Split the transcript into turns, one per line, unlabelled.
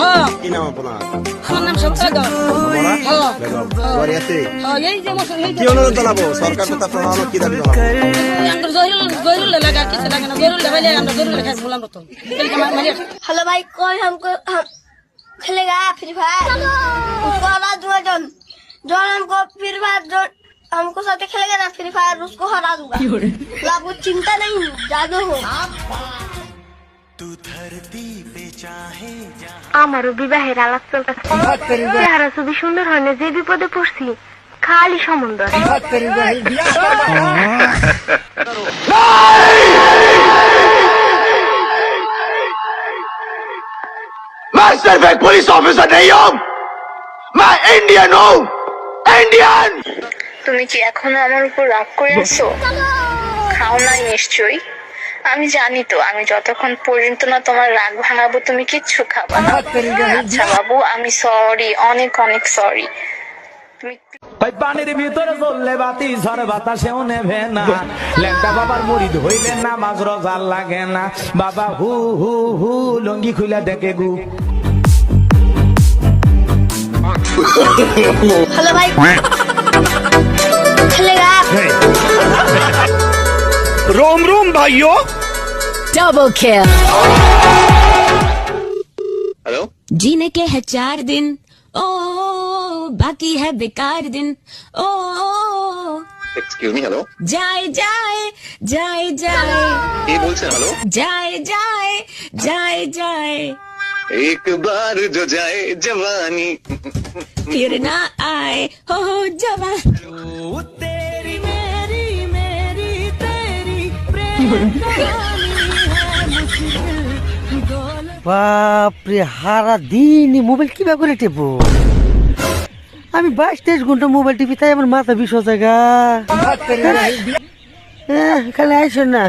হ্যাঁ
কি নাম আপনার?
আমার নাম সত্তা গাও হ্যাঁ
বাড়ি আছে?
হ্যাঁ এই যে মশলা এই
কি অনুরোধ জানাবো? সরকার তো আপনার অনুরোধ কি দাবি জানাবো?
আমরা জহিরুল লাগা কিছু লাগে না জহিরুল লাগাইলে আমরা জহিরুল লেখা বললাম তো
हेलो भाई कोई हम खेलेगा फ्री फायर उसको हरा दूंगा जो हमको फ्री फायर जो हमको साथ खेलेगा ना फ्री फायर उसको हरा दूंगा आपको चिंता नहीं जादू हो
আমারও বিবাহের আলাপ চলতেছে চেহারা ছবি সুন্দর হয় না, যে বিপদে পড়ছি খালি সমুদ্র।
मैं सिर्फ एक पुलिस ऑफिसर नहीं हूँ, मैं इंडियन हूँ, इंडियन।
তুমি কি এখনো আমার উপর রাগ করে আছো? খাও নাই নিশ্চয়ই। আমি জানি তো, আমি যতক্ষণ পর্যন্ত না তোমার রাগ ভাঙাবো তুমি কিচ্ছু খাবা না। আচ্ছা বাবু, আমি সরি, অনেক অনেক সরি। তুমি
পানির ভিতরে চললে বাতি ঝড় বাতাসেও নেবে না, লেঙ্কা বাবার মুড়ি ধইলে না মাছ রোজার লাগে না, বাবা হু হু হু লঙ্গি খুলে দেখে গু।
हेलो भाई खेलेगा
रोम रोम भाइयों।
Double kill.
हेलो,
जीने के है 4 दिन, ओ बाकी है बेकार दिन, ओ
एक्सक्यूज मी, हेलो,
जाए जाए जाए जाए
ये बोल से हेलो,
जाए जाए जाए जाए
एक बार जो जाए जवानी।
फिर ना आए हो जवा।
तेरी मेरी मेरी तेरी प्रेम कहानी है मुश्किल गोल।
বাপরে হারা দিন মোবাইল কিভাবে করে টেপো? আমি 22-23 ঘন্টা মোবাইল টিপি, তাই আমার মাথা বিষ জায়গা খালি আইসো না।